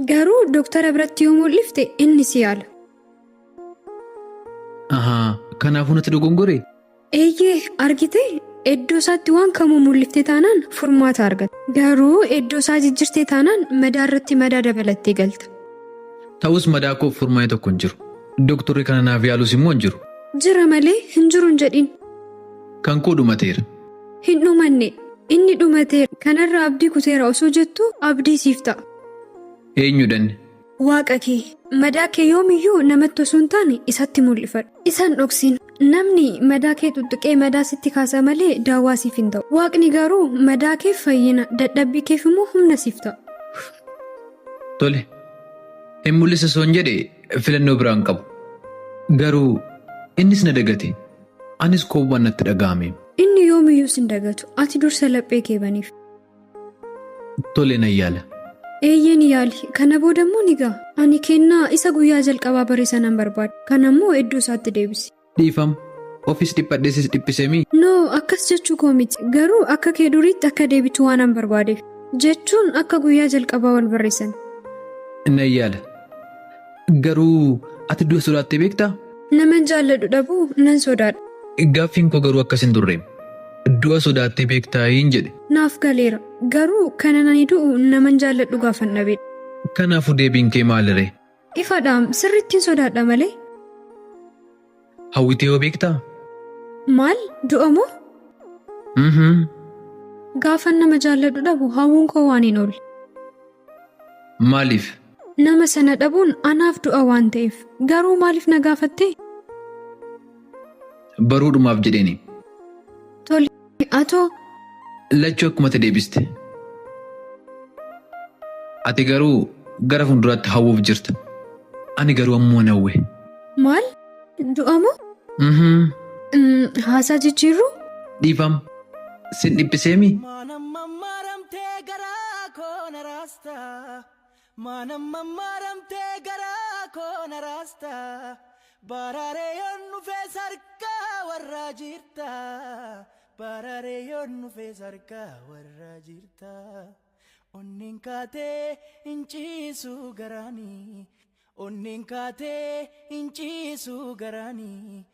Garuu doktara biratti yoo mul'ifte inni si yaala. Kanaafuu natti dogongore? Eeyyee argite iddoo isaatti waan kamuu mul'ifte taanaan furmaata argata. Garuu iddoo isaa jijjirte taanaan madaa irratti madaa dabalattee galta. Ta'us madaa koof furmaa'ee tokko hin jiru. Doktorri kana naaf yaalus immoo hin jiru. Jira malee hin jiru hin jedhin. Kan koo dhumateera. Hin dhumanne inni dhumateera. Kanarra abdii kuteera osoo jettu abdii siif ta'a. Eenyudhan? Waaqa kee madaa kee yoomiyyuu namatti osoo hin taane isatti mul'ifadhu. Isaan dhoksin namni madaa kee tuttuqee madaa sitti kaasa malee daawwaa siif hin ta'u. Waaqni garuu madaa keef fayyina dadhabbii keef immoo humna siif ta'a. Tole. Hin mul'isa soon jedhe filannoo biraan qabu. Garuu innis na dagate. Anis koowwan natti dhaga'ame. Inni yoomiyyuu sin dagatu. Ati dursa laphee kee baniif. Tole na yaala. Eeyyeen yaali. Kana booda immoo ni ga'a. Ani kennaa isa guyyaa jalqabaa baree sanaan barbaada. Kana immoo iddoo isaatti deebisi. Dhiifam. Ofis dhiphadheesis dhiphisemii? No, akkas jechuu koo miti. Garuu akka kee duriitti akka deebitu waan an barbaadeef. Jechuun akka guyyaa jalqabaa wal barreessan. Na yaala. Garuu ati du'a sodaattee beektaa? Naman jaalladhu dhabuu nan sodaadha. Gaaffiin koo garuu akkas hin turreem. Du'a sodaattee beektaa hin jedhe. Naaf galeera. Garuu kana nani du'u naman jaalladhu gaafan dhabeedha. Kanaafuu deebiin kee maaliree? Ifaadhaam sirrittiin sodaadha malee. Hawwitee yoo beektaa? Maal? Du'a moo? Gaafan nama jaalladhu dhabu hawwuun koo waan hin oolle. Maaliif? Nama sana dhabuun anaaf du'a waan ta'eef. Garuu maaliif na gaafattee? Baruudhumaaf jedheeni. Tole, atoo. Lachuu akkuma ati deebiste. Ati garuu gara fuulduraatti hawwuuf jirta. Ani garuu ammoo hawwe. Maal? Du'a moo? Haasaa jijjiirru? Dhiifam. Sin dhiphiseemi? Barareeyoon dhufee sarkaa warra jirta. Barareeyoon dhufee sarkaa warra jirta. Onneen kaatee hin ciisu garaanii. Onneen kaatee hin ciisu garaanii.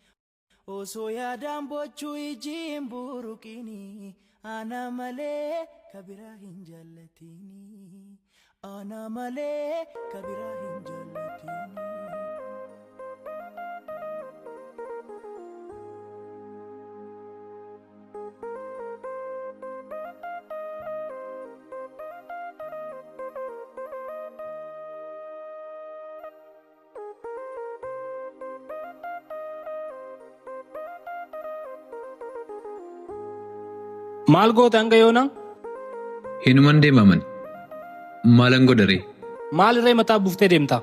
Osoo yaadaan bochuu ijiin buruqini. Ana malee kabira hin jaallatini. Ana malee kabira hin jaallatini. Maal goota hanga yoona? Hinuman deemaman. Maalan godhare? Maal irree mataa buuftee deemta?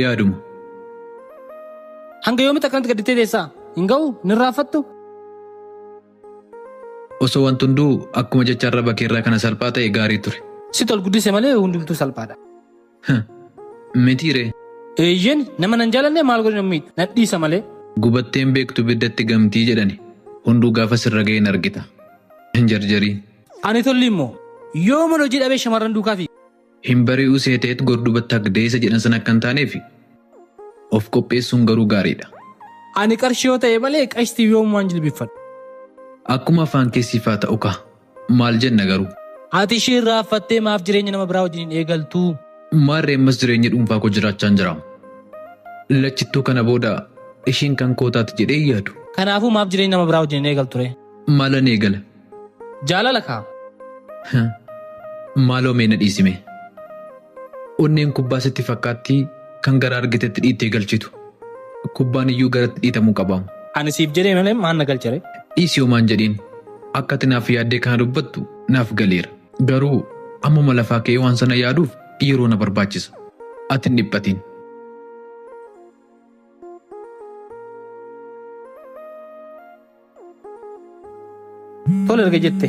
Yaaduma. Hanga yoomitti akkanatti gadditee teessaa? Hin ga'u? Ni raaffattu? Osoo wanti hunduu akkuma jecha arraba keerraa kana salphaa ta'e gaarii ture. Si tol guddise malee hundumtuu salphaadha. Mitiiree. Eeyyeen nama nan jaalanne maal godhe namni nadhiisa malee. Gubatteen beektu biddatti gamtii jedhani. Hunduu gaafa sirra ga'een argita. Hin jarjariin. Ani tolli immoo yoo mana hojii dhabee shamarran duukaa fi. Hin bari'uu seeteet gordubatti agdeessa jedhan sana akka hin taaneef of qopheessuun garuu gaariidha. Ani qarshii yoo ta'e malee qashtii yoomumaan jilbifadhu. Akkuma afaan keessiifaa ta'u kaa maal jenna garuu. Ati ishee raaffattee maaf jireenya nama biraa wajjin eegaltu. Maarree ammas jireenya dhuunfaa koo jiraachaa hin jiraam. Lachittuu kana booda ishiin kan kootaati jedhee yaadu. Kanaafuu maaf jireenya nama biraa wajjin eegaltu ture? Maalan eegala? Jaalala kaa. Maaloo mee na dhiisime. Onneen kubbaa sitti fakkaattii kan gara argitetti dhiittee galchitu. Kubbaan iyyuu garatti dhiitamuu qabamu. Ani siif jedhee malee maan na galchare? Dhiisii homaan jedhiin. Akka ati naaf yaaddee kana dubbattu naaf galeera. Garuu ammuma lafaa ka'ee waan sana yaaduuf yeroo na barbaachisa. Ati hin dhiphatiin. Tole erga jette.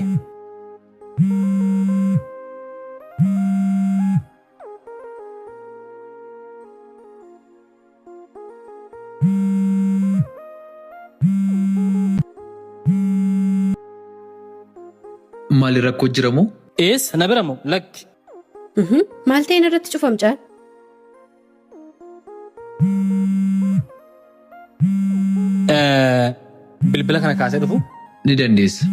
Maali rakkoo jiramoo? Ees na biramoo lakki. Maal ta'een irratti cufamcaan? Bilbila kana kaasee dhufu? Ni dandeessa.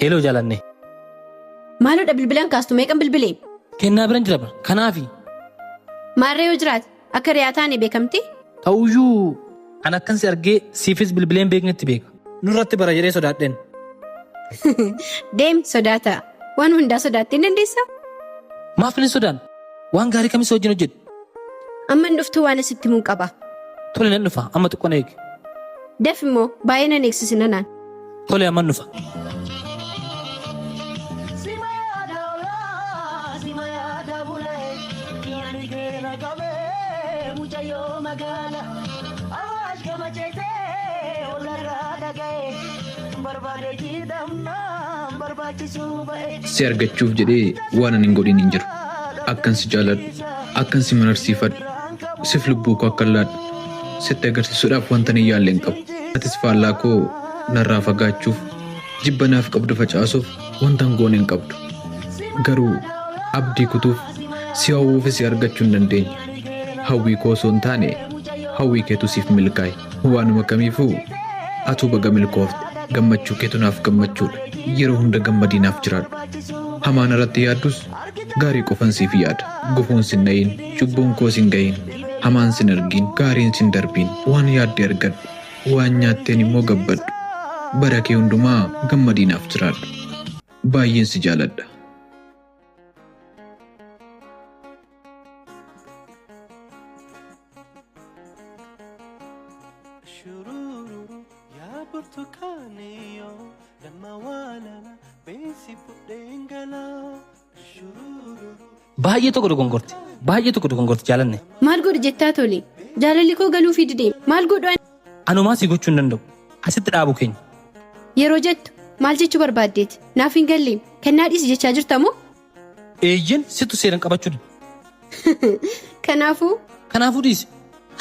Heloo jaalanne. Maalodha bilbilaan kaastu meeqan bilbilee? Kennaa biran jira bara. Kanaafi. Maarree yoo jiraate akka riyaa taane beekamti? Ta'uyyuu an akkan si argee siifis bilbileen beeknetti beeka. Nurratti bara jedhee sodaadheen. Deem sodaata. Waan hundaa sodaattii hin dandeessaa? Maaf ni sodaan? Waan gaarii kamis wajjin hojjedhu? Amma hin dhuftu waan asitti himuun qaba. Tole nan dhufa amma xiqqoon eegi. Daf immoo baay'ee nan eegsisina naan. Tole amma dhufa. Si argachuuf jedhee waan ani hin godhin hin jiru. Akkan si jaaladhu, akkan si mararsiifadhu, sif lubbuu koo akka laadhu, sitti agarsiisuudhaaf wanta hin yaalle hin qabu. Atis faallaa koo narraa fagaachuuf, jibba naaf qabdu facaasuuf wanta hin goone hin qabdu. Garuu abdii kutuuf si hawwuuf si argachuu hin dandeenye. Hawwii koo osoo hin taane hawwii keetu siif milkaa'e. Waanuma kamiifuu atuu baga milkoofte. Gammachuu keetu naaf gammachuudha. Yeroo hunda gammadiinaaf jiraadhu. Hamaan irratti yaaddus gaarii qofan siif yaada. Gufuun sin dhayin, cubbuun koo sin gahin, hamaan sin argin, gaariin sin darbiin. Waan yaadde argadhu, waan nyaatteen immoo gabbadhu. Bara kee hundumaa gammadiinaaf jiraadhu. Baay'een si jaaladha. Baay'ee tokko dogongorti. Baay'ee tokko dogongorti jaalanne. Maal godhu jettaa tole? Jaalalli koo galuu fi didee maal godhu? Anumaa si gochuu hin danda'u. Asitti dhaabu keenya. Yeroo jettu maal jechuu barbaaddeeti? Naaf hin galleem kennaa dhiisi jechaa jirta moo? Eeyyen sittu seeran qabachuudha. Kanaafuu dhiisi.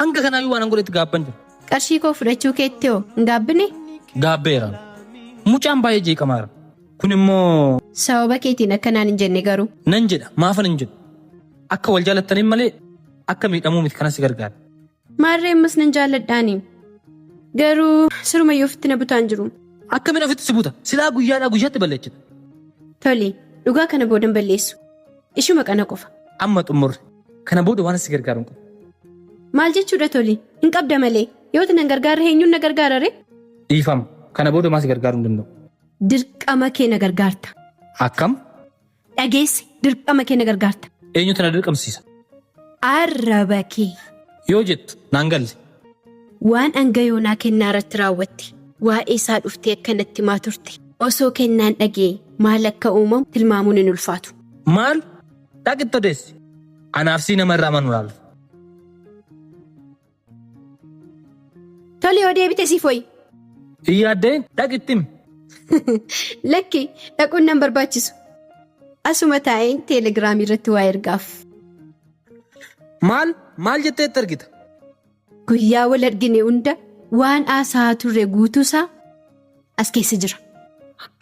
Hanga kanaayyuu waan godhetti gaabban jira. Qarshii koo fudhachuu keetti hoo hin gaabbine? Gaabbeera. Mucaan baay'ee jeeqamaara. Kun immoo. Sababa keetiin akkanaan hin jenne garuu. Nan jedha maafan hin jedhu. Akka wal jaallattaniin malee akka miidhamuu miti kanas gargaara. Maarree ammas nan jaalladhaani. Garuu sirumayyuu ofitti na butaan jiru. Akkamiin ofitti si buta? Silaa guyyaadhaa guyyaatti balleechita. Tole dhugaa kana booda hin balleessu. Ishuma qana qofa. Amma xumurre. Kana booda waan si gargaaru hin qabu. Maal jechuudha tole? Hin qabda malee. Yoo nan gargaarre eenyuun na gargaarare? Dhiifama. Kana booda maa si gargaaruu hin danda'u. Dirqama kee na gargaarta. Akkam? Dhageesse dirqama kee na gargaarta. Eenyutu na dirqamsiisa? Arraba kee. Yoo jettu naan galle. Waan angayoonaa kennaa irratti raawwatte waa'ee isaa dhuftee akkanatti maa turte osoo kennaan dhagee maal akka uumamu tilmaamuun hin ulfaatu. Maal? Dhaqitti odeessi. Anaaf si nama irraa manu laala. Tole yoo deebite siif ho'i. Iyyaadeen dhaqittim. Lakki dhaquun nan barbaachisu. Asuma taa'een teelegiraamii irratti waa ergaaf. Maal jettee itti argita? Guyyaa wal argine hunda waan haasaa turre guutuusaa as keessa jira.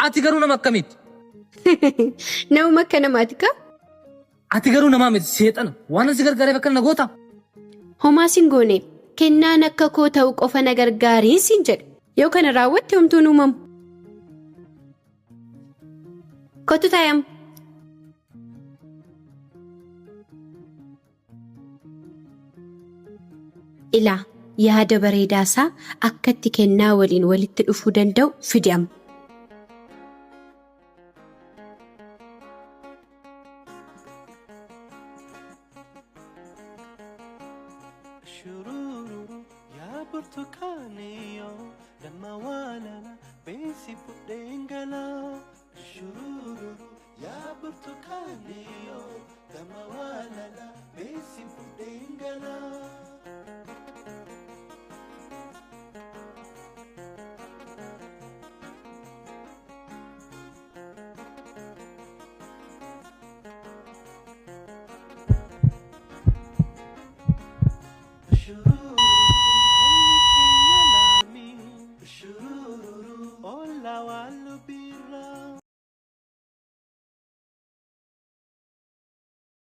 Ati garuu nama akkamiiti? Namuma akka namaati kaa? Ati garuu namaa miti seexana waan asi gargaareef akka na goota. Homaa sin goone kennaan akka koo ta'u qofa na gargaariin siin jedhe yoo kana raawwatte homtuun uumamu. Kottu taa'amu. Ilaa yaada bareedaasaa akkatti kennaa waliin walitti dhufuu danda'u fidamu.